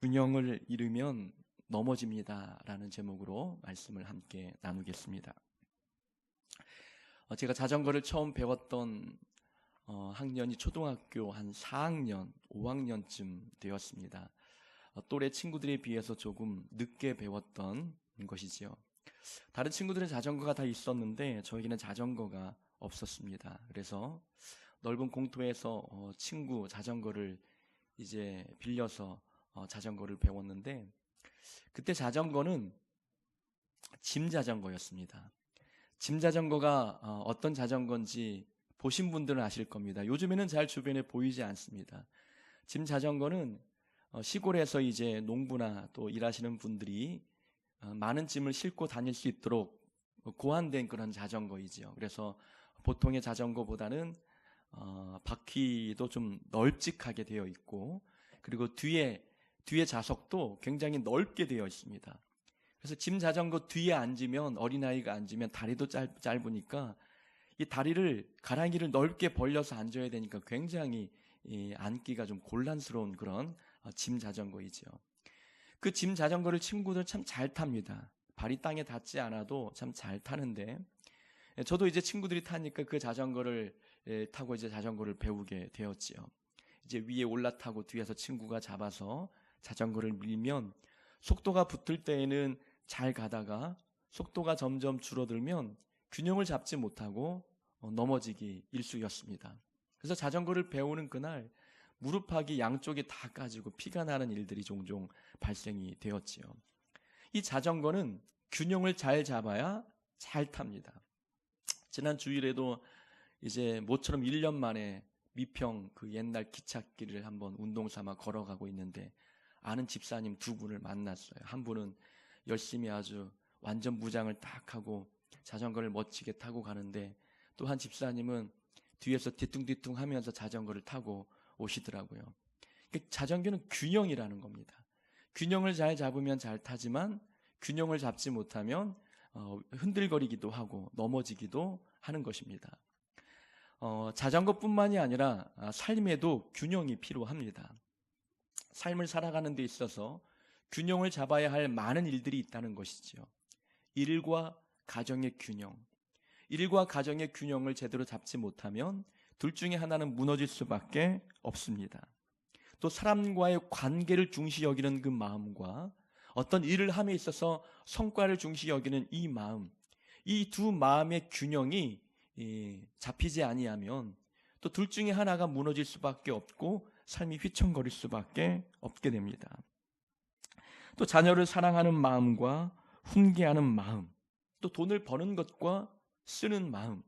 균형을 잃으면 넘어집니다 라는 제목으로 말씀을 함께 나누겠습니다. 제가 자전거를 처음 배웠던 학년이 초등학교 한 4학년, 5학년쯤 되었습니다. 또래 친구들에 비해서 조금 늦게 배웠던 것이지요. 다른 친구들은 자전거가 다 있었는데 저에게는 자전거가 없었습니다. 그래서 넓은 공터에서 친구 자전거를 이제 빌려서 자전거를 배웠는데, 그때 자전거는 짐 자전거였습니다. 짐 자전거가 어떤 자전거인지 보신 분들은 아실 겁니다. 요즘에는 잘 주변에 보이지 않습니다. 짐 자전거는 시골에서 이제 농부나 또 일하시는 분들이 많은 짐을 싣고 다닐 수 있도록 고안된 그런 자전거이지요. 그래서 보통의 자전거보다는 바퀴도 좀 널찍하게 되어 있고, 그리고 뒤에 좌석도 굉장히 넓게 되어 있습니다. 그래서 짐 자전거 뒤에 앉으면, 어린아이가 앉으면 다리도 짧으니까 이 다리를, 가랑이를 넓게 벌려서 앉아야 되니까 굉장히 앉기가 좀 곤란스러운 그런 짐 자전거이죠. 그 짐 자전거를 친구들 참 잘 탑니다. 발이 땅에 닿지 않아도 참 잘 타는데, 저도 이제 친구들이 타니까 그 자전거를 타고 이제 자전거를 배우게 되었지요. 이제 위에 올라타고 뒤에서 친구가 잡아서 자전거를 밀면 속도가 붙을 때에는 잘 가다가 속도가 점점 줄어들면 균형을 잡지 못하고 넘어지기 일쑤였습니다. 그래서 자전거를 배우는 그날 무릎팍이 양쪽이 다 까지고 피가 나는 일들이 종종 발생이 되었지요. 이 자전거는 균형을 잘 잡아야 잘 탑니다. 지난 주일에도 이제 모처럼 1년 만에 미평 그 옛날 기찻길을 한번 운동 삼아 걸어가고 있는데, 아는 집사님 두 분을 만났어요. 한 분은 열심히 아주 완전 무장을 딱 하고 자전거를 멋지게 타고 가는데, 또 한 집사님은 뒤에서 뒤뚱뒤뚱 하면서 자전거를 타고 오시더라고요. 자전거는 균형이라는 겁니다. 균형을 잘 잡으면 잘 타지만 균형을 잡지 못하면 흔들거리기도 하고 넘어지기도 하는 것입니다. 자전거뿐만이 아니라 삶에도 균형이 필요합니다. 삶을 살아가는 데 있어서 균형을 잡아야 할 많은 일들이 있다는 것이지요. 일과 가정의 균형. 일과 가정의 균형을 제대로 잡지 못하면 둘 중에 하나는 무너질 수밖에 없습니다. 또 사람과의 관계를 중시 여기는 그 마음과 어떤 일을 함에 있어서 성과를 중시 여기는 이 마음, 이 두 마음의 균형이 잡히지 아니하면 또 둘 중에 하나가 무너질 수밖에 없고 삶이 휘청거릴 수밖에 없게 됩니다. 또 자녀를 사랑하는 마음과 훈계하는 마음, 또 돈을 버는 것과 쓰는 마음,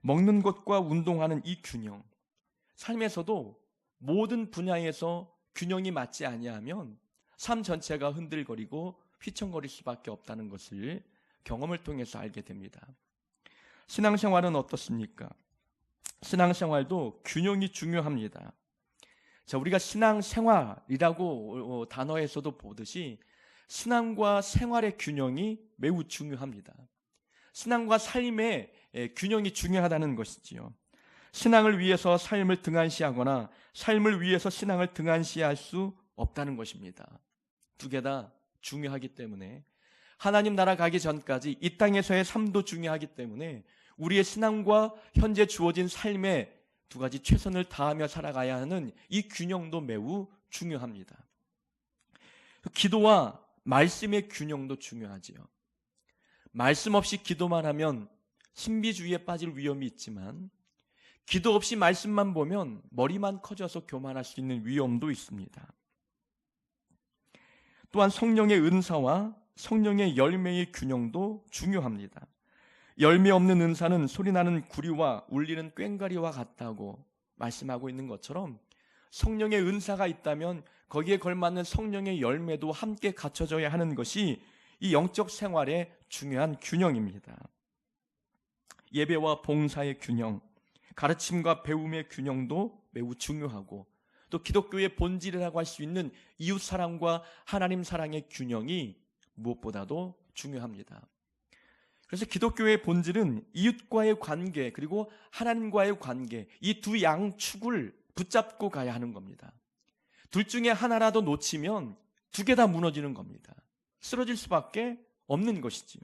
먹는 것과 운동하는 이 균형, 삶에서도 모든 분야에서 균형이 맞지 아니하면 삶 전체가 흔들거리고 휘청거릴 수밖에 없다는 것을 경험을 통해서 알게 됩니다. 신앙생활은 어떻습니까? 신앙생활도 균형이 중요합니다. 자, 우리가 신앙생활이라고 단어에서도 보듯이 신앙과 생활의 균형이 매우 중요합니다. 신앙과 삶의 균형이 중요하다는 것이지요. 신앙을 위해서 삶을 등한시하거나 삶을 위해서 신앙을 등한시할 수 없다는 것입니다. 두 개 다 중요하기 때문에, 하나님 나라 가기 전까지 이 땅에서의 삶도 중요하기 때문에 우리의 신앙과 현재 주어진 삶에 두 가지 최선을 다하며 살아가야 하는 이 균형도 매우 중요합니다. 기도와 말씀의 균형도 중요하지요. 말씀 없이 기도만 하면 신비주의에 빠질 위험이 있지만, 기도 없이 말씀만 보면 머리만 커져서 교만할 수 있는 위험도 있습니다. 또한 성령의 은사와 성령의 열매의 균형도 중요합니다. 열매 없는 은사는 소리나는 구리와 울리는 꽹과리와 같다고 말씀하고 있는 것처럼, 성령의 은사가 있다면 거기에 걸맞는 성령의 열매도 함께 갖춰져야 하는 것이 이 영적 생활의 중요한 균형입니다. 예배와 봉사의 균형, 가르침과 배움의 균형도 매우 중요하고, 또 기독교의 본질이라고 할 수 있는 이웃사랑과 하나님 사랑의 균형이 무엇보다도 중요합니다. 그래서 기독교의 본질은 이웃과의 관계, 그리고 하나님과의 관계, 이 두 양축을 붙잡고 가야 하는 겁니다. 둘 중에 하나라도 놓치면 두 개 다 무너지는 겁니다. 쓰러질 수밖에 없는 것이지요.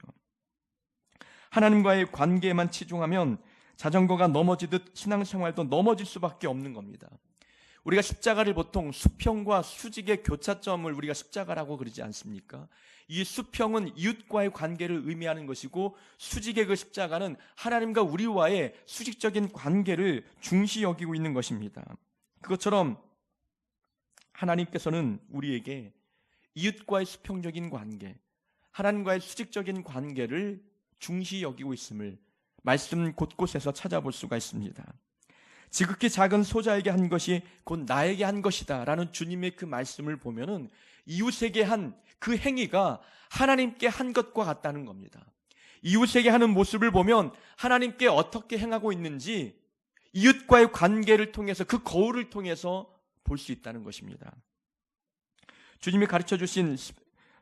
하나님과의 관계에만 치중하면 자전거가 넘어지듯 신앙생활도 넘어질 수밖에 없는 겁니다. 우리가 십자가를 보통 수평과 수직의 교차점을 우리가 십자가라고 그러지 않습니까? 이 수평은 이웃과의 관계를 의미하는 것이고, 수직의 그 십자가는 하나님과 우리와의 수직적인 관계를 중시 여기고 있는 것입니다. 그것처럼 하나님께서는 우리에게 이웃과의 수평적인 관계, 하나님과의 수직적인 관계를 중시 여기고 있음을 말씀 곳곳에서 찾아볼 수가 있습니다. 지극히 작은 소자에게 한 것이 곧 나에게 한 것이다 라는 주님의 그 말씀을 보면은 이웃에게 한 그 행위가 하나님께 한 것과 같다는 겁니다. 이웃에게 하는 모습을 보면 하나님께 어떻게 행하고 있는지 이웃과의 관계를 통해서, 그 거울을 통해서 볼 수 있다는 것입니다. 주님이 가르쳐 주신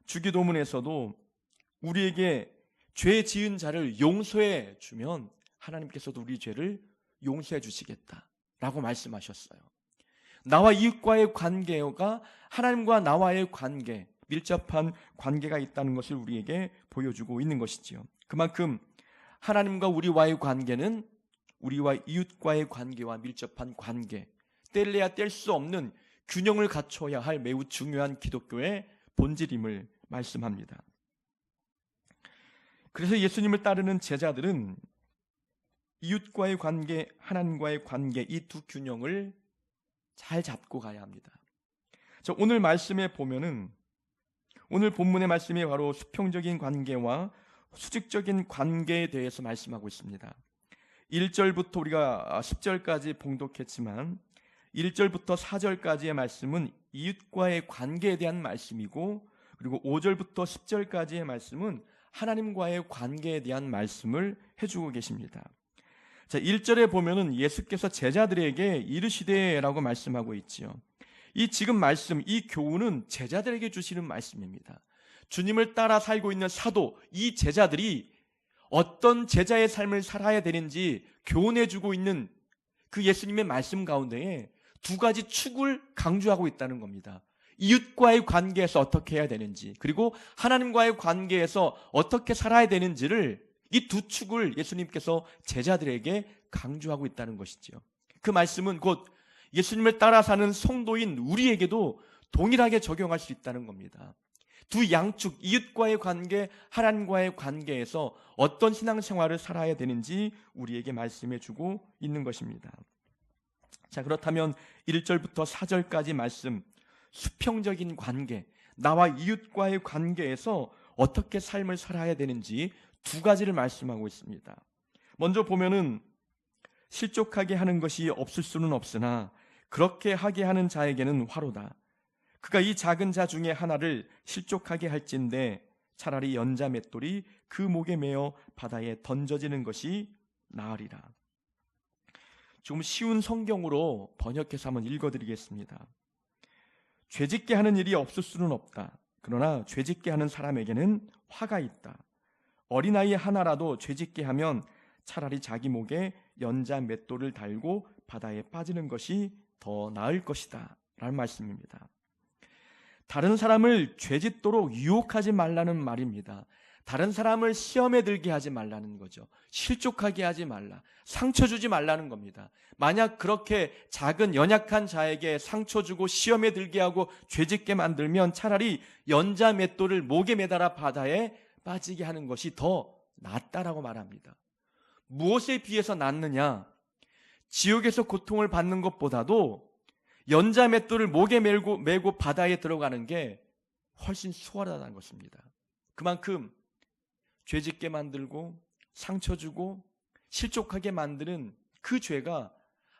주기도문에서도 우리에게 죄 지은 자를 용서해 주면 하나님께서도 우리 죄를 용서해 주시겠다라고 말씀하셨어요. 나와 이웃과의 관계가 하나님과 나와의 관계, 밀접한 관계가 있다는 것을 우리에게 보여주고 있는 것이지요. 그만큼 하나님과 우리와의 관계는 우리와 이웃과의 관계와 밀접한 관계, 뗄래야 뗄 수 없는 균형을 갖춰야 할 매우 중요한 기독교의 본질임을 말씀합니다. 그래서 예수님을 따르는 제자들은 이웃과의 관계, 하나님과의 관계, 이 두 균형을 잘 잡고 가야 합니다. 오늘 말씀에 보면은, 오늘 본문의 말씀이 바로 수평적인 관계와 수직적인 관계에 대해서 말씀하고 있습니다. 1절부터 우리가 10절까지 봉독했지만 1절부터 4절까지의 말씀은 이웃과의 관계에 대한 말씀이고, 그리고 5절부터 10절까지의 말씀은 하나님과의 관계에 대한 말씀을 해주고 계십니다. 자, 1절에 보면은 예수께서 제자들에게 이르시되라고 말씀하고 있지요. 이 지금 말씀, 이 교훈은 제자들에게 주시는 말씀입니다. 주님을 따라 살고 있는 사도, 이 제자들이 어떤 제자의 삶을 살아야 되는지 교훈해주고 있는 그 예수님의 말씀 가운데에 두 가지 축을 강조하고 있다는 겁니다. 이웃과의 관계에서 어떻게 해야 되는지, 그리고 하나님과의 관계에서 어떻게 살아야 되는지를, 이 두 축을 예수님께서 제자들에게 강조하고 있다는 것이죠. 그 말씀은 곧 예수님을 따라 사는 성도인 우리에게도 동일하게 적용할 수 있다는 겁니다. 두 양축, 이웃과의 관계, 하나님과의 관계에서 어떤 신앙생활을 살아야 되는지 우리에게 말씀해 주고 있는 것입니다. 자, 그렇다면 1절부터 4절까지 말씀, 수평적인 관계, 나와 이웃과의 관계에서 어떻게 삶을 살아야 되는지 두 가지를 말씀하고 있습니다. 먼저 보면은 실족하게 하는 것이 없을 수는 없으나 그렇게 하게 하는 자에게는 화로다. 그가 이 작은 자 중에 하나를 실족하게 할진대 차라리 연자 맷돌이 그 목에 매어 바다에 던져지는 것이 나으리라. 좀 쉬운 성경으로 번역해서 한번 읽어드리겠습니다. 죄짓게 하는 일이 없을 수는 없다. 그러나 죄짓게 하는 사람에게는 화가 있다. 어린아이 하나라도 죄짓게 하면 차라리 자기 목에 연자 맷돌을 달고 바다에 빠지는 것이 더 나을 것이다 라는 말씀입니다. 다른 사람을 죄짓도록 유혹하지 말라는 말입니다. 다른 사람을 시험에 들게 하지 말라는 거죠. 실족하게 하지 말라, 상처 주지 말라는 겁니다. 만약 그렇게 작은 연약한 자에게 상처 주고 시험에 들게 하고 죄짓게 만들면 차라리 연자 맷돌을 목에 매달아 바다에 빠지게 하는 것이 더 낫다라고 말합니다. 무엇에 비해서 낫느냐? 지옥에서 고통을 받는 것보다도 연자 맷돌을 목에 메고 바다에 들어가는 게 훨씬 수월하다는 것입니다. 그만큼 죄짓게 만들고 상처 주고 실족하게 만드는 그 죄가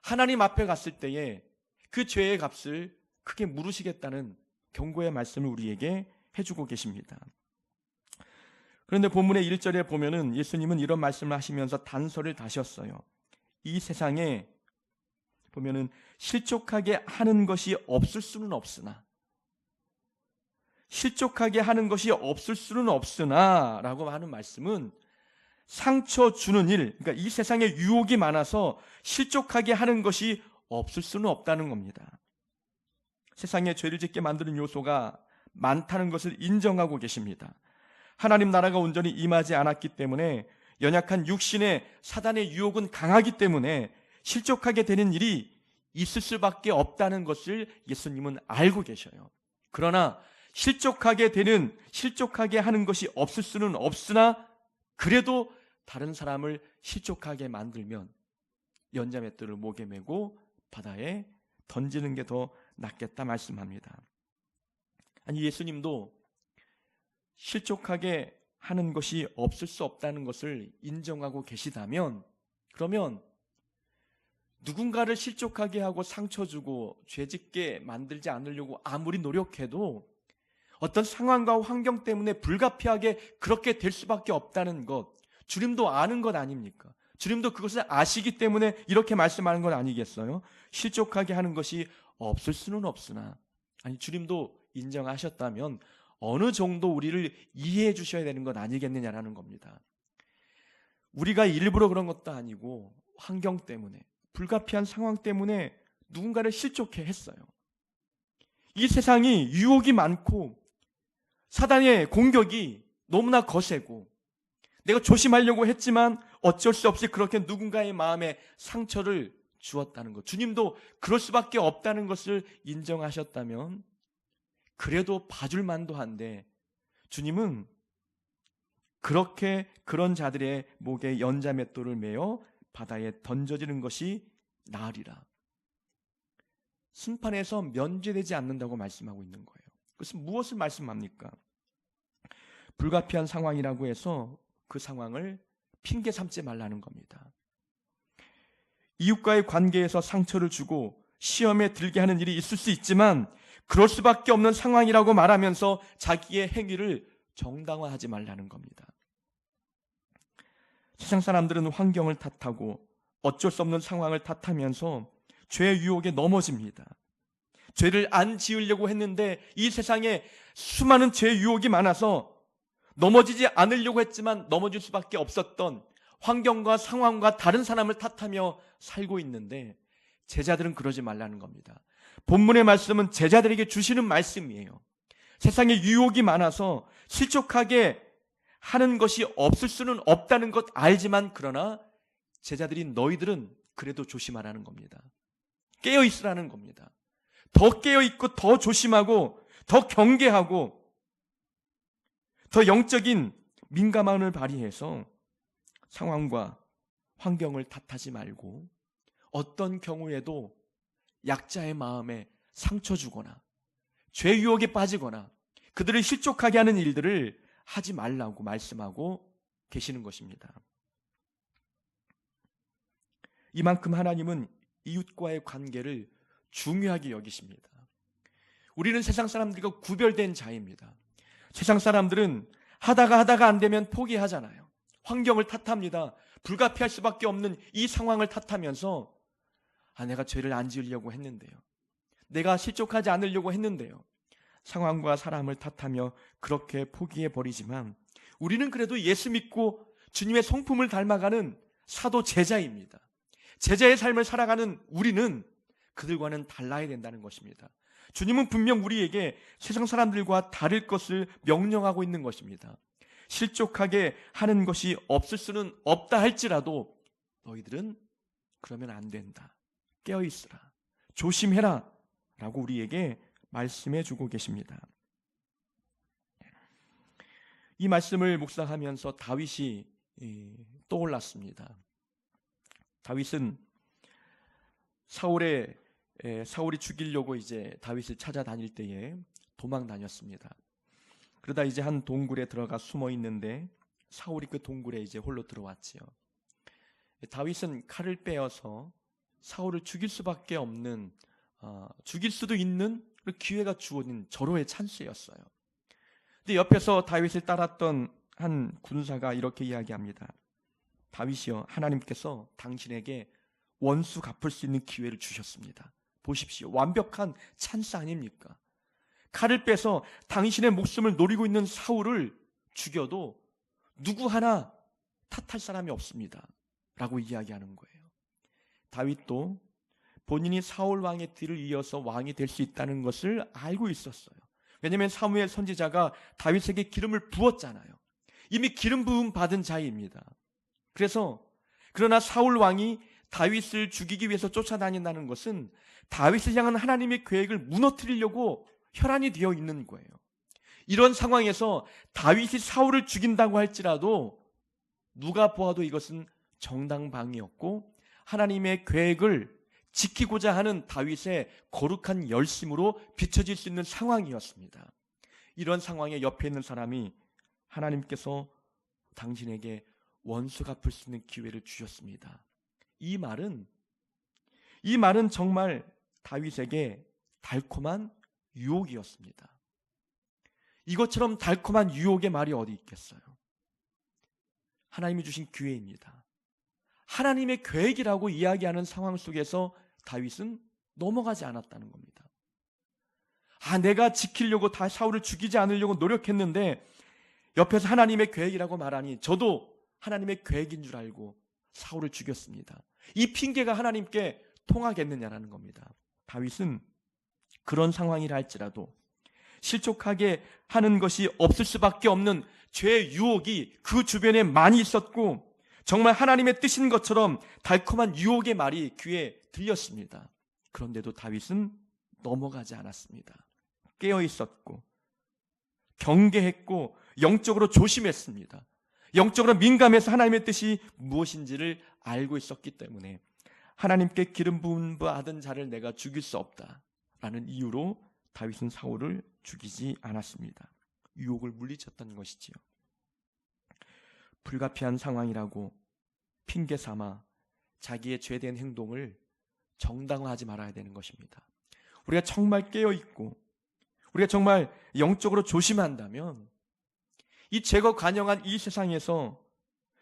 하나님 앞에 갔을 때에 그 죄의 값을 크게 물으시겠다는 경고의 말씀을 우리에게 해주고 계십니다. 그런데 본문의 1절에 보면은 예수님은 이런 말씀을 하시면서 단서를 다셨어요. 이 세상에 보면은 실족하게 하는 것이 없을 수는 없으나, 실족하게 하는 것이 없을 수는 없으나 라고 하는 말씀은 상처 주는 일, 그러니까 이 세상에 유혹이 많아서 실족하게 하는 것이 없을 수는 없다는 겁니다. 세상에 죄를 짓게 만드는 요소가 많다는 것을 인정하고 계십니다. 하나님 나라가 온전히 임하지 않았기 때문에 연약한 육신의 사단의 유혹은 강하기 때문에 실족하게 되는 일이 있을 수밖에 없다는 것을 예수님은 알고 계셔요. 그러나 실족하게 하는 것이 없을 수는 없으나 그래도 다른 사람을 실족하게 만들면 연자맷돌을 목에 메고 바다에 던지는 게 더 낫겠다 말씀합니다. 아니, 예수님도 실족하게 하는 것이 없을 수 없다는 것을 인정하고 계시다면, 그러면 누군가를 실족하게 하고 상처 주고 죄짓게 만들지 않으려고 아무리 노력해도 어떤 상황과 환경 때문에 불가피하게 그렇게 될 수밖에 없다는 것, 주님도 아는 것 아닙니까? 주님도 그것을 아시기 때문에 이렇게 말씀하는 것 아니겠어요? 실족하게 하는 것이 없을 수는 없으나, 아니, 주님도 인정하셨다면 어느 정도 우리를 이해해 주셔야 되는 것 아니겠느냐라는 겁니다. 우리가 일부러 그런 것도 아니고 환경 때문에, 불가피한 상황 때문에 누군가를 실족해 했어요. 이 세상이 유혹이 많고 사단의 공격이 너무나 거세고 내가 조심하려고 했지만 어쩔 수 없이 그렇게 누군가의 마음에 상처를 주었다는 것, 주님도 그럴 수밖에 없다는 것을 인정하셨다면 그래도 봐줄 만도 한데, 주님은 그렇게 그런 자들의 목에 연자맷돌을 메어 바다에 던져지는 것이 나으리라. 심판에서 면제되지 않는다고 말씀하고 있는 거예요. 그것은 무엇을 말씀합니까? 불가피한 상황이라고 해서 그 상황을 핑계 삼지 말라는 겁니다. 이웃과의 관계에서 상처를 주고 시험에 들게 하는 일이 있을 수 있지만 그럴 수밖에 없는 상황이라고 말하면서 자기의 행위를 정당화하지 말라는 겁니다. 세상 사람들은 환경을 탓하고 어쩔 수 없는 상황을 탓하면서 죄의 유혹에 넘어집니다. 죄를 안 지으려고 했는데 이 세상에 수많은 죄의 유혹이 많아서 넘어지지 않으려고 했지만 넘어질 수밖에 없었던 환경과 상황과 다른 사람을 탓하며 살고 있는데, 제자들은 그러지 말라는 겁니다. 본문의 말씀은 제자들에게 주시는 말씀이에요. 세상에 유혹이 많아서 실족하게 하는 것이 없을 수는 없다는 것 알지만, 그러나 제자들인 너희들은 그래도 조심하라는 겁니다. 깨어 있으라는 겁니다. 더 깨어 있고 더 조심하고 더 경계하고 더 영적인 민감함을 발휘해서 상황과 환경을 탓하지 말고 어떤 경우에도 약자의 마음에 상처 주거나 죄 유혹에 빠지거나 그들을 실족하게 하는 일들을 하지 말라고 말씀하고 계시는 것입니다. 이만큼 하나님은 이웃과의 관계를 중요하게 여기십니다. 우리는 세상 사람들과 구별된 자입니다. 세상 사람들은 하다가 안 되면 포기하잖아요. 환경을 탓합니다. 불가피할 수밖에 없는 이 상황을 탓하면서 내가 죄를 안 지으려고 했는데요, 내가 실족하지 않으려고 했는데요, 상황과 사람을 탓하며 그렇게 포기해버리지만 우리는 그래도 예수 믿고 주님의 성품을 닮아가는 사도 제자입니다. 제자의 삶을 살아가는 우리는 그들과는 달라야 된다는 것입니다. 주님은 분명 우리에게 세상 사람들과 다를 것을 명령하고 있는 것입니다. 실족하게 하는 것이 없을 수는 없다 할지라도 너희들은 그러면 안 된다. 깨어있으라. 조심해라. 라고 우리에게 말씀해 주고 계십니다. 이 말씀을 묵상하면서 다윗이 떠올랐습니다. 다윗은 사울이 죽이려고 이제 다윗을 찾아다닐 때에 도망 다녔습니다. 그러다 이제 한 동굴에 들어가 숨어 있는데 사울이 그 동굴에 이제 홀로 들어왔지요. 다윗은 칼을 빼어서 사울을 죽일 수밖에 없는, 죽일 수도 있는 기회가 주어진 절호의 찬스였어요. 근데 옆에서 다윗을 따랐던 한 군사가 이렇게 이야기합니다. 다윗이여, 하나님께서 당신에게 원수 갚을 수 있는 기회를 주셨습니다. 보십시오. 완벽한 찬스 아닙니까? 칼을 빼서 당신의 목숨을 노리고 있는 사울을 죽여도 누구 하나 탓할 사람이 없습니다. 라고 이야기하는 거예요. 다윗도 본인이 사울 왕의 뒤를 이어서 왕이 될 수 있다는 것을 알고 있었어요. 왜냐하면 사무엘 선지자가 다윗에게 기름을 부었잖아요. 이미 기름 부음 받은 자입니다. 그러나 사울 왕이 다윗을 죽이기 위해서 쫓아다닌다는 것은 다윗을 향한 하나님의 계획을 무너뜨리려고 혈안이 되어 있는 거예요. 이런 상황에서 다윗이 사울을 죽인다고 할지라도 누가 보아도 이것은 정당방위였고 하나님의 계획을 지키고자 하는 다윗의 거룩한 열심으로 비춰질 수 있는 상황이었습니다. 이런 상황에 옆에 있는 사람이 하나님께서 당신에게 원수 갚을 수 있는 기회를 주셨습니다. 이 말은 정말 다윗에게 달콤한 유혹이었습니다. 이것처럼 달콤한 유혹의 말이 어디 있겠어요? 하나님이 주신 기회입니다. 하나님의 계획이라고 이야기하는 상황 속에서 다윗은 넘어가지 않았다는 겁니다. 내가 지키려고 다 사울을 죽이지 않으려고 노력했는데 옆에서 하나님의 계획이라고 말하니 저도 하나님의 계획인 줄 알고 사울을 죽였습니다. 이 핑계가 하나님께 통하겠느냐라는 겁니다. 다윗은 그런 상황이라 할지라도 실족하게 하는 것이 없을 수밖에 없는 죄의 유혹이 그 주변에 많이 있었고 정말 하나님의 뜻인 것처럼 달콤한 유혹의 말이 귀에 들렸습니다. 그런데도 다윗은 넘어가지 않았습니다. 깨어 있었고 경계했고 영적으로 조심했습니다. 영적으로 민감해서 하나님의 뜻이 무엇인지를 알고 있었기 때문에 하나님께 기름 부음 받은 자를 내가 죽일 수 없다라는 이유로 다윗은 사울을 죽이지 않았습니다. 유혹을 물리쳤던 것이지요. 불가피한 상황이라고 핑계 삼아 자기의 죄된 행동을 정당화하지 말아야 되는 것입니다. 우리가 정말 깨어있고 우리가 정말 영적으로 조심한다면 이 죄가 관영한 이 세상에서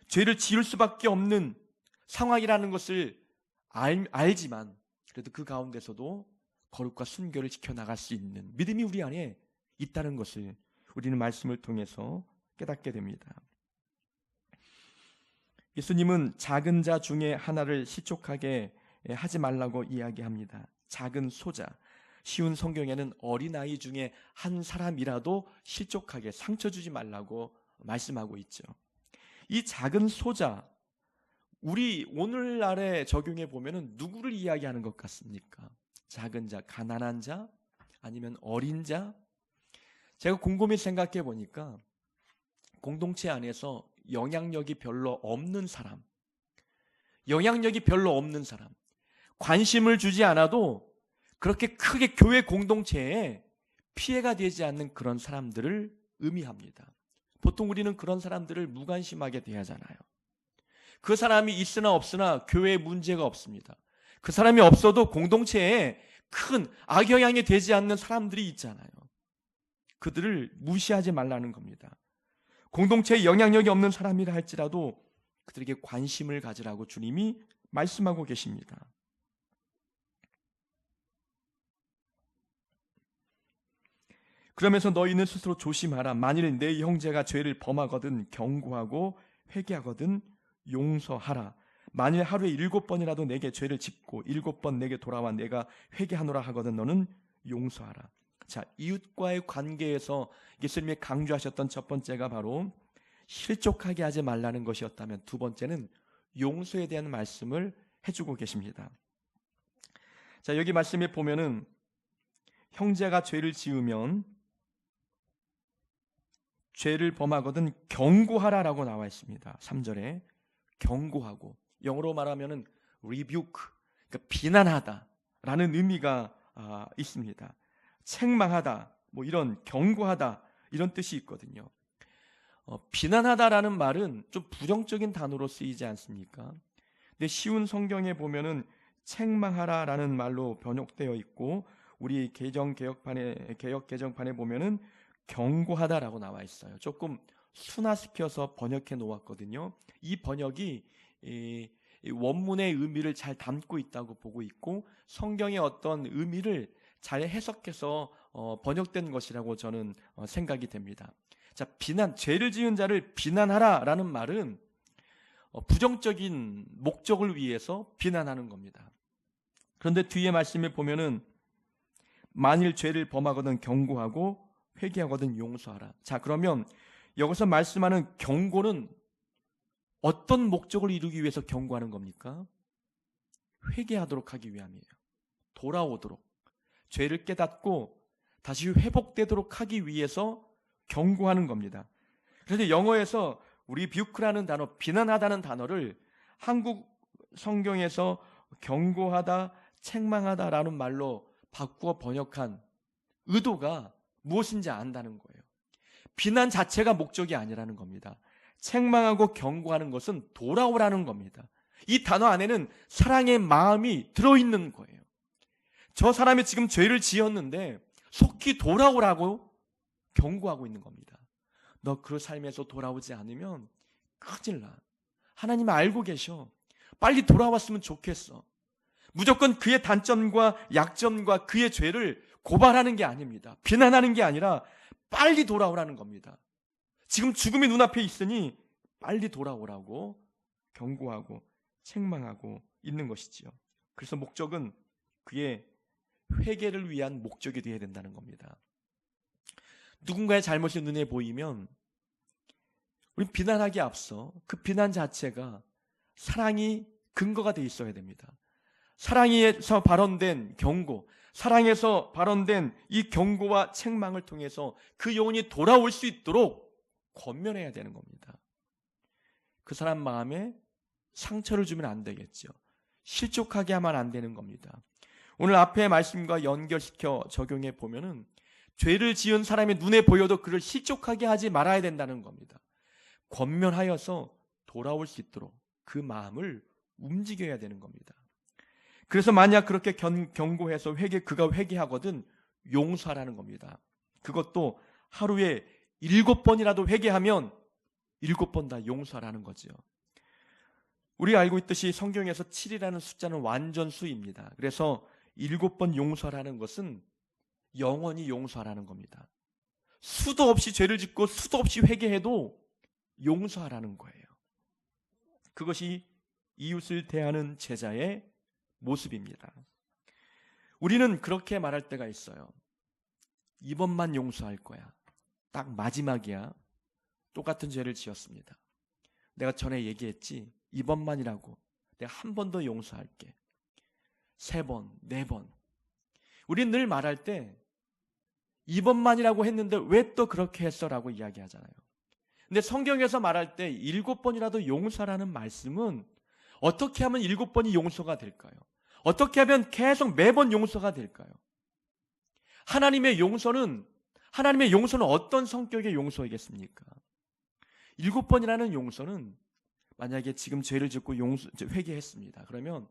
죄를 지을 수밖에 없는 상황이라는 것을 알지만 그래도 그 가운데서도 거룩과 순결을 지켜나갈 수 있는 믿음이 우리 안에 있다는 것을 우리는 말씀을 통해서 깨닫게 됩니다. 예수님은 작은 자 중에 하나를 실족하게 하지 말라고 이야기합니다. 작은 소자, 쉬운 성경에는 어린아이 중에 한 사람이라도 실족하게 상처 주지 말라고 말씀하고 있죠. 이 작은 소자, 우리 오늘날에 적용해 보면 누구를 이야기하는 것 같습니까? 작은 자, 가난한 자, 아니면 어린 자? 제가 곰곰이 생각해 보니까 공동체 안에서 영향력이 별로 없는 사람, 관심을 주지 않아도 그렇게 크게 교회 공동체에 피해가 되지 않는 그런 사람들을 의미합니다. 보통 우리는 그런 사람들을 무관심하게 대하잖아요. 그 사람이 있으나 없으나 교회에 문제가 없습니다. 그 사람이 없어도 공동체에 큰 악영향이 되지 않는 사람들이 있잖아요. 그들을 무시하지 말라는 겁니다. 공동체에 영향력이 없는 사람이라 할지라도 그들에게 관심을 가지라고 주님이 말씀하고 계십니다. 그러면서 너희는 스스로 조심하라. 만일 내 형제가 죄를 범하거든 경고하고 회개하거든 용서하라. 만일 하루에 7번이라도 내게 죄를 짓고 7번 내게 돌아와 내가 회개하노라 하거든 너는 용서하라. 자, 이웃과의 관계에서 예수님이 강조하셨던 첫 번째가 바로 실족하게 하지 말라는 것이었다면 두 번째는 용서에 대한 말씀을 해주고 계십니다. 자, 여기 말씀에 보면은 형제가 죄를 지으면 죄를 범하거든 경고하라라고 나와 있습니다. 3절에 경고하고, 영어로 말하면은 rebuke, 그러니까 비난하다라는 의미가 있습니다. 책망하다, 뭐 이런 경고하다 이런 뜻이 있거든요. 비난하다라는 말은 좀 부정적인 단어로 쓰이지 않습니까? 근데 쉬운 성경에 보면은 책망하라라는 말로 번역되어 있고 우리 개역 개정판에 보면은 경고하다라고 나와 있어요. 조금 순화시켜서 번역해 놓았거든요. 이 번역이 원문의 의미를 잘 담고 있다고 보고 있고 성경의 어떤 의미를 잘 해석해서 번역된 것이라고 저는 생각이 됩니다. 자, 죄를 지은 자를 비난하라라는 말은 부정적인 목적을 위해서 비난하는 겁니다. 그런데 뒤에 말씀에 보면은 만일 죄를 범하거든 경고하고 회개하거든 용서하라. 자, 그러면 여기서 말씀하는 경고는 어떤 목적을 이루기 위해서 경고하는 겁니까? 회개하도록 하기 위함이에요. 돌아오도록, 죄를 깨닫고 다시 회복되도록 하기 위해서 경고하는 겁니다. 그래서 영어에서 우리 뷰크라는 단어, 비난하다는 단어를 한국 성경에서 경고하다, 책망하다라는 말로 바꾸어 번역한 의도가 무엇인지 안다는 거예요. 비난 자체가 목적이 아니라는 겁니다. 책망하고 경고하는 것은 돌아오라는 겁니다. 이 단어 안에는 사랑의 마음이 들어있는 거예요. 저 사람이 지금 죄를 지었는데 속히 돌아오라고 경고하고 있는 겁니다. 너 그 삶에서 돌아오지 않으면 큰일 나. 하나님 알고 계셔. 빨리 돌아왔으면 좋겠어. 무조건 그의 단점과 약점과 그의 죄를 고발하는 게 아닙니다. 비난하는 게 아니라 빨리 돌아오라는 겁니다. 지금 죽음이 눈앞에 있으니 빨리 돌아오라고 경고하고 책망하고 있는 것이지요. 그래서 목적은 그의 회개를 위한 목적이 되어야 된다는 겁니다. 누군가의 잘못이 눈에 보이면 우리 비난하기에 앞서 그 비난 자체가 사랑이 근거가 되어 있어야 됩니다. 사랑에서 발언된 경고, 사랑에서 발언된 이 경고와 책망을 통해서 그 영혼이 돌아올 수 있도록 권면해야 되는 겁니다. 그 사람 마음에 상처를 주면 안 되겠죠. 실족하게 하면 안 되는 겁니다. 오늘 앞에 말씀과 연결시켜 적용해 보면은 죄를 지은 사람의 눈에 보여도 그를 실족하게 하지 말아야 된다는 겁니다. 권면하여서 돌아올 수 있도록 그 마음을 움직여야 되는 겁니다. 그래서 만약 그렇게 경고해서 그가 회개하거든 용서하라는 겁니다. 그것도 하루에 7번이라도 회개하면 7번 다 용서하라는 거죠. 우리가 알고 있듯이 성경에서 7이라는 숫자는 완전수입니다. 그래서 7번 용서하라는 것은 영원히 용서하라는 겁니다. 수도 없이 죄를 짓고 수도 없이 회개해도 용서하라는 거예요. 그것이 이웃을 대하는 제자의 모습입니다. 우리는 그렇게 말할 때가 있어요. 이번만 용서할 거야. 딱 마지막이야. 똑같은 죄를 지었습니다. 내가 전에 얘기했지. 이번만이라고. 내가 한 번 더 용서할게. 3번, 4번. 우리는 늘 말할 때 이번만이라고 했는데 왜 또 그렇게 했어라고 이야기하잖아요. 근데 성경에서 말할 때 7번이라도 용서라는 말씀은 어떻게 하면 7번이 용서가 될까요? 어떻게 하면 계속 매번 용서가 될까요? 하나님의 용서는 어떤 성격의 용서이겠습니까? 7번이라는 용서는 만약에 지금 죄를 짓고 회개했습니다. 그러면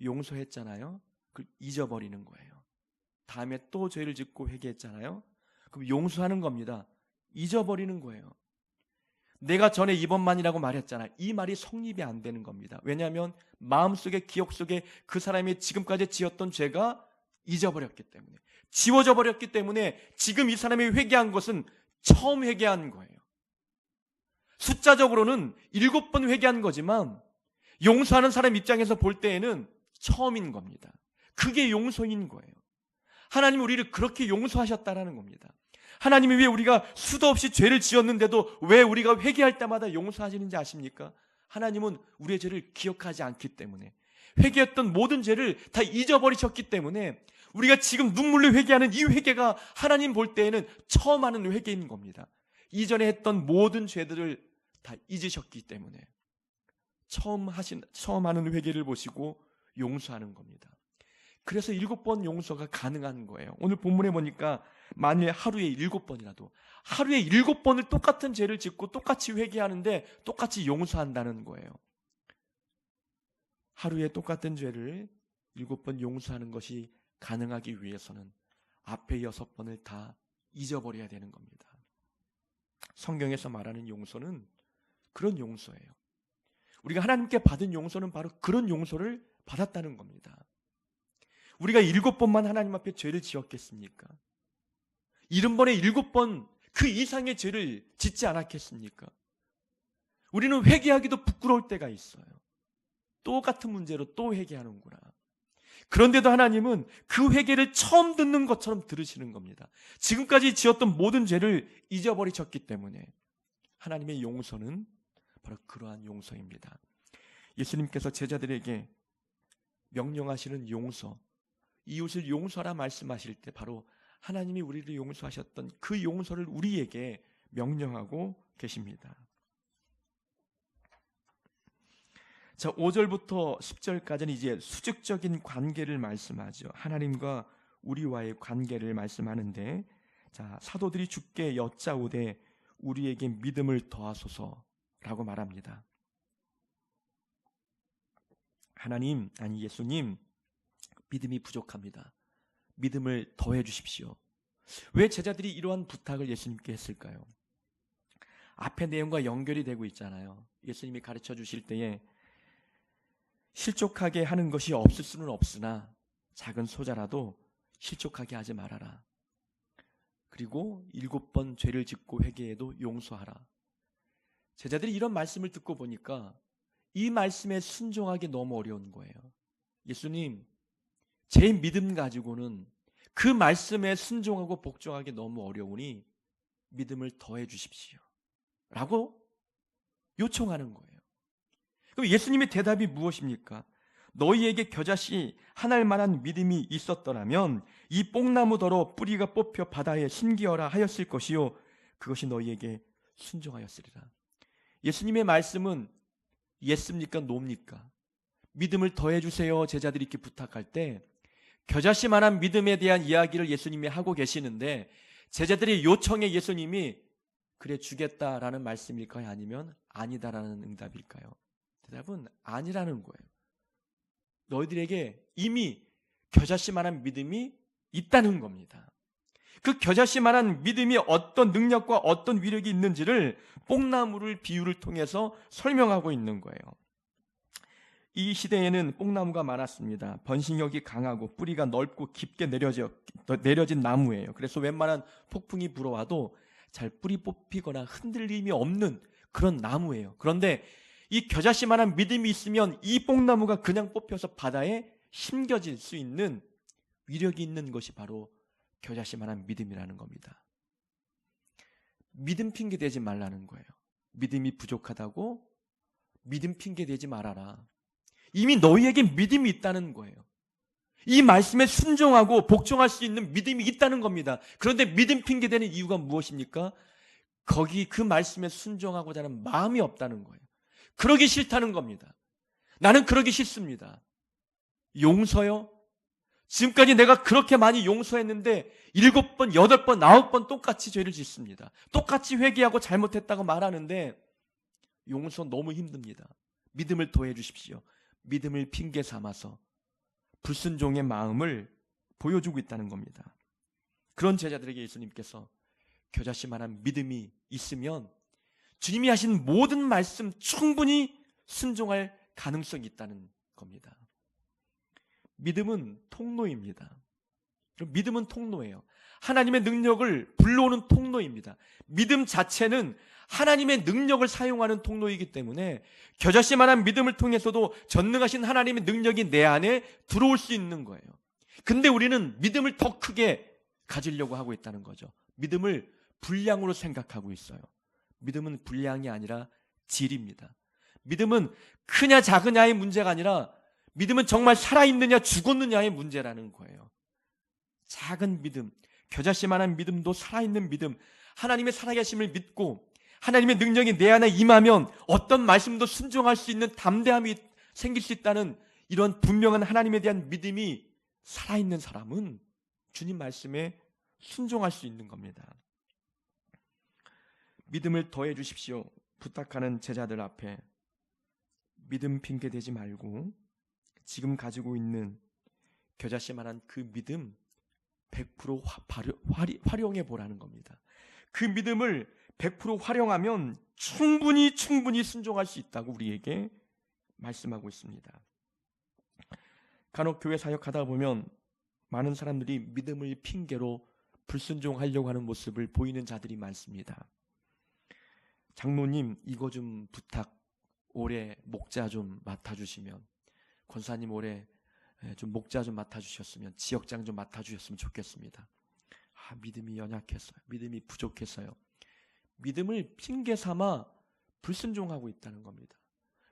용서했잖아요. 그걸 잊어버리는 거예요. 다음에 또 죄를 짓고 회개했잖아요. 그럼 용서하는 겁니다. 잊어버리는 거예요. 내가 전에 이번만이라고 말했잖아. 이 말이 성립이 안 되는 겁니다. 왜냐하면 마음속에 기억 속에 그 사람이 지금까지 지었던 죄가 잊어버렸기 때문에, 지워져 버렸기 때문에 지금 이 사람이 회개한 것은 처음 회개한 거예요. 숫자적으로는 7번 회개한 거지만 용서하는 사람 입장에서 볼 때에는 처음인 겁니다. 그게 용서인 거예요. 하나님이 우리를 그렇게 용서하셨다라는 겁니다. 하나님이 왜 우리가 수도 없이 죄를 지었는데도 왜 우리가 회개할 때마다 용서하시는지 아십니까? 하나님은 우리의 죄를 기억하지 않기 때문에, 회개했던 모든 죄를 다 잊어버리셨기 때문에 우리가 지금 눈물로 회개하는 이 회개가 하나님 볼 때에는 처음 하는 회개인 겁니다. 이전에 했던 모든 죄들을 다 잊으셨기 때문에 처음 하는 회개를 보시고 용서하는 겁니다. 그래서 7번 용서가 가능한 거예요. 오늘 본문에 보니까 만일 하루에 7번이라도 하루에 7번을 똑같은 죄를 짓고 똑같이 회개하는데 똑같이 용서한다는 거예요. 하루에 똑같은 죄를 7번 용서하는 것이 가능하기 위해서는 앞에 6번을 다 잊어버려야 되는 겁니다. 성경에서 말하는 용서는 그런 용서예요. 우리가 하나님께 받은 용서는 바로 그런 용서를 받았다는 겁니다. 우리가 7번만 하나님 앞에 죄를 지었겠습니까? 70번에 7번 그 이상의 죄를 짓지 않았겠습니까? 우리는 회개하기도 부끄러울 때가 있어요. 똑같은 문제로 또 회개하는구나. 그런데도 하나님은 그 회개를 처음 듣는 것처럼 들으시는 겁니다. 지금까지 지었던 모든 죄를 잊어버리셨기 때문에 하나님의 용서는 바로 그러한 용서입니다. 예수님께서 제자들에게 명령하시는 용서, 이웃을 용서하라 말씀하실 때 바로 하나님이 우리를 용서하셨던 그 용서를 우리에게 명령하고 계십니다. 자, 5절부터 10절까지는 이제 수직적인 관계를 말씀하죠. 하나님과 우리와의 관계를 말씀하는데, 자, 사도들이 주께 여짜오되 우리에게 믿음을 더하소서라고 말합니다. 하나님, 아니 예수님, 믿음이 부족합니다. 믿음을 더해 주십시오. 왜 제자들이 이러한 부탁을 예수님께 했을까요? 앞의 내용과 연결이 되고 있잖아요. 예수님이 가르쳐 주실 때에 실족하게 하는 것이 없을 수는 없으나 작은 소자라도 실족하게 하지 말아라. 그리고 7번 죄를 짓고 회개해도 용서하라. 제자들이 이런 말씀을 듣고 보니까 이 말씀에 순종하기 너무 어려운 거예요. 예수님, 제 믿음 가지고는 그 말씀에 순종하고 복종하기 너무 어려우니 믿음을 더해 주십시오 라고 요청하는 거예요. 그럼 예수님의 대답이 무엇입니까? 너희에게 겨자씨 하나일 만한 믿음이 있었더라면 이 뽕나무더러 뿌리가 뽑혀 바다에 심기어라 하였을 것이요 그것이 너희에게 순종하였으리라. 예수님의 말씀은 예스입니까? 노입니까? 믿음을 더해 주세요 제자들이 이렇게 부탁할 때 겨자씨만한 믿음에 대한 이야기를 예수님이 하고 계시는데 제자들의 요청에 예수님이 그래 주겠다라는 말씀일까요? 아니면 아니다라는 응답일까요? 대답은 아니라는 거예요. 너희들에게 이미 겨자씨만한 믿음이 있다는 겁니다. 그 겨자씨만한 믿음이 어떤 능력과 어떤 위력이 있는지를 뽕나무를 비유를 통해서 설명하고 있는 거예요. 이 시대에는 뽕나무가 많았습니다. 번식력이 강하고 뿌리가 넓고 깊게 내려진 나무예요. 그래서 웬만한 폭풍이 불어와도 잘 뿌리 뽑히거나 흔들림이 없는 그런 나무예요. 그런데 이 겨자씨만한 믿음이 있으면 이 뽕나무가 그냥 뽑혀서 바다에 심겨질 수 있는 위력이 있는 것이 바로 겨자씨만한 믿음이라는 겁니다. 믿음 핑계 대지 말라는 거예요. 믿음이 부족하다고 믿음 핑계 대지 말아라. 이미 너희에게 믿음이 있다는 거예요. 이 말씀에 순종하고 복종할 수 있는 믿음이 있다는 겁니다. 그런데 믿음 핑계 대는 이유가 무엇입니까? 거기 그 말씀에 순종하고자 하는 마음이 없다는 거예요. 그러기 싫다는 겁니다. 나는 그러기 싫습니다. 용서요? 지금까지 내가 그렇게 많이 용서했는데 7번, 8번, 9번 똑같이 죄를 짓습니다. 똑같이 회개하고 잘못했다고 말하는데 용서 너무 힘듭니다. 믿음을 더해 주십시오. 믿음을 핑계 삼아서 불순종의 마음을 보여주고 있다는 겁니다. 그런 제자들에게 예수님께서 겨자씨만한 믿음이 있으면 주님이 하신 모든 말씀 충분히 순종할 가능성이 있다는 겁니다. 믿음은 통로입니다. 믿음은 통로예요. 하나님의 능력을 불러오는 통로입니다. 믿음 자체는 하나님의 능력을 사용하는 통로이기 때문에 겨자씨만한 믿음을 통해서도 전능하신 하나님의 능력이 내 안에 들어올 수 있는 거예요. 근데 우리는 믿음을 더 크게 가지려고 하고 있다는 거죠. 믿음을 분량으로 생각하고 있어요. 믿음은 분량이 아니라 질입니다. 믿음은 크냐 작으냐의 문제가 아니라 믿음은 정말 살아있느냐 죽었느냐의 문제라는 거예요. 작은 믿음, 겨자씨만한 믿음도 살아있는 믿음, 하나님의 살아계심을 믿고 하나님의 능력이 내 안에 임하면 어떤 말씀도 순종할 수 있는 담대함이 생길 수 있다는 이런 분명한 하나님에 대한 믿음이 살아있는 사람은 주님 말씀에 순종할 수 있는 겁니다. 믿음을 더해 주십시오 부탁하는 제자들 앞에 믿음 핑계 대지 말고 지금 가지고 있는 겨자씨만한 그 믿음 100% 활용해 보라는 겁니다. 그 믿음을 100% 활용하면 충분히 순종할 수 있다고 우리에게 말씀하고 있습니다. 간혹 교회 사역하다 보면 많은 사람들이 믿음을 핑계로 불순종하려고 하는 모습을 보이는 자들이 많습니다. 장로님 이거 좀 부탁 올해 목자 좀 맡아주시면, 권사님 올해 좀 목자 좀 맡아주셨으면, 지역장 좀 맡아주셨으면 좋겠습니다. 믿음이 연약했어요. 믿음이 부족했어요. 믿음을 핑계 삼아 불순종하고 있다는 겁니다.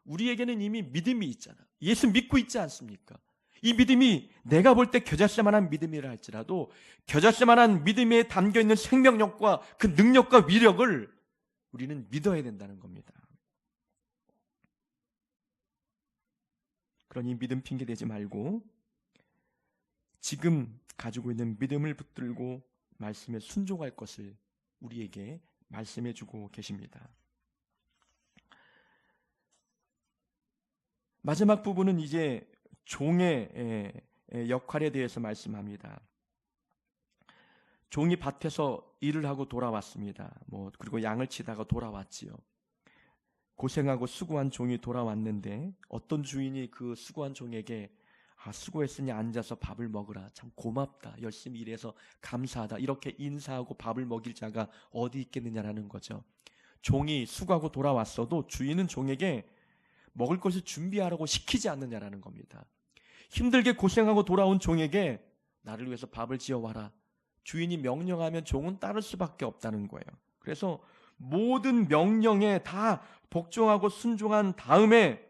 우리에게는 이미 믿음이 있잖아. 예수 믿고 있지 않습니까? 이 믿음이 내가 볼 때 겨자씨만한 믿음이라 할지라도 겨자씨만한 믿음에 담겨있는 생명력과 그 능력과 위력을 우리는 믿어야 된다는 겁니다. 그러니 믿음 핑계 대지 말고 지금 가지고 있는 믿음을 붙들고 말씀에 순종할 것을 우리에게 말씀해 주고 계십니다. 마지막 부분은 이제 종의 역할에 대해서 말씀합니다. 종이 밭에서 일을 하고 돌아왔습니다. 그리고 양을 치다가 돌아왔지요. 고생하고 수고한 종이 돌아왔는데 어떤 주인이 그 수고한 종에게 수고했으니 앉아서 밥을 먹으라. 참 고맙다. 열심히 일해서 감사하다. 이렇게 인사하고 밥을 먹일 자가 어디 있겠느냐라는 거죠. 종이 수고하고 돌아왔어도 주인은 종에게 먹을 것을 준비하라고 시키지 않느냐라는 겁니다. 힘들게 고생하고 돌아온 종에게 나를 위해서 밥을 지어와라. 주인이 명령하면 종은 따를 수밖에 없다는 거예요. 그래서 모든 명령에 다 복종하고 순종한 다음에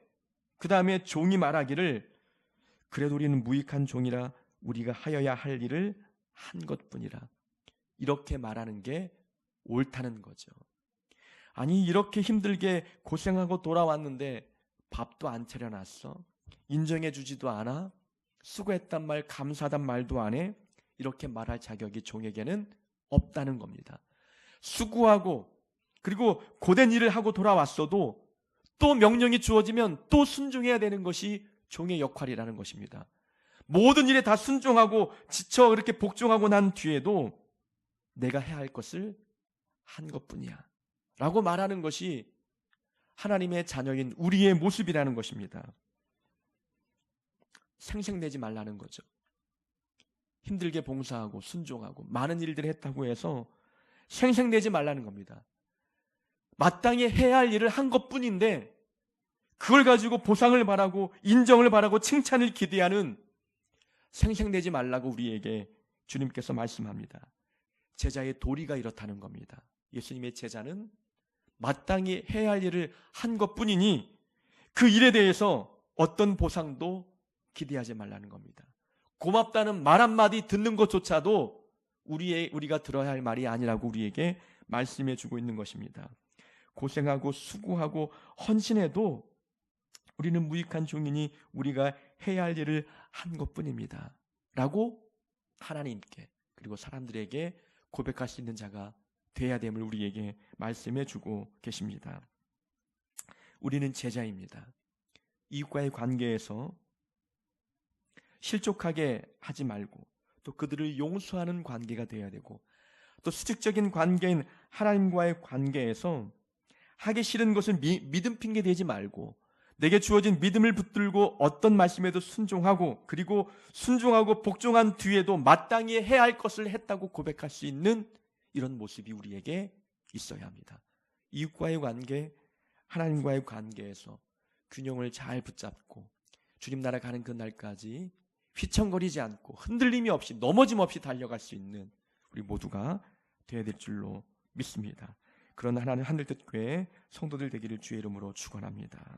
그 다음에 종이 말하기를 그래도 우리는 무익한 종이라 우리가 하여야 할 일을 한 것뿐이라. 이렇게 말하는 게 옳다는 거죠. 아니 이렇게 힘들게 고생하고 돌아왔는데 밥도 안 차려놨어. 인정해 주지도 않아. 수고했단 말, 감사하단 말도 안 해. 이렇게 말할 자격이 종에게는 없다는 겁니다. 수고하고 그리고 고된 일을 하고 돌아왔어도 또 명령이 주어지면 또 순종해야 되는 것이 종의 역할이라는 것입니다. 모든 일에 다 순종하고 지쳐 그렇게 복종하고 난 뒤에도 내가 해야 할 것을 한 것뿐이야 라고 말하는 것이 하나님의 자녀인 우리의 모습이라는 것입니다. 생색내지 말라는 거죠. 힘들게 봉사하고 순종하고 많은 일들을 했다고 해서 생색내지 말라는 겁니다. 마땅히 해야 할 일을 한 것뿐인데 그걸 가지고 보상을 바라고 인정을 바라고 칭찬을 기대하는 생색내지 말라고 우리에게 주님께서 말씀합니다. 제자의 도리가 이렇다는 겁니다. 예수님의 제자는 마땅히 해야 할 일을 한 것뿐이니 그 일에 대해서 어떤 보상도 기대하지 말라는 겁니다. 고맙다는 말 한마디 듣는 것조차도 우리가 들어야 할 말이 아니라고 우리에게 말씀해 주고 있는 것입니다. 고생하고 수고하고 헌신해도 우리는 무익한 종이니 우리가 해야 할 일을 한 것뿐입니다 라고 하나님께 그리고 사람들에게 고백할 수 있는 자가 돼야 됨을 우리에게 말씀해 주고 계십니다. 우리는 제자입니다. 이웃과의 관계에서 실족하게 하지 말고 또 그들을 용서하는 관계가 되어야 되고 또 수직적인 관계인 하나님과의 관계에서 하기 싫은 것을 믿음 핑계 대지 말고 내게 주어진 믿음을 붙들고 어떤 말씀에도 순종하고 그리고 순종하고 복종한 뒤에도 마땅히 해야 할 것을 했다고 고백할 수 있는 이런 모습이 우리에게 있어야 합니다. 이웃과의 관계, 하나님과의 관계에서 균형을 잘 붙잡고 주님 나라 가는 그날까지 휘청거리지 않고 흔들림이 없이 넘어짐 없이 달려갈 수 있는 우리 모두가 되어야 될 줄로 믿습니다. 그런 하나님 하늘뜻 교회 성도들 되기를 주의 이름으로 축원합니다.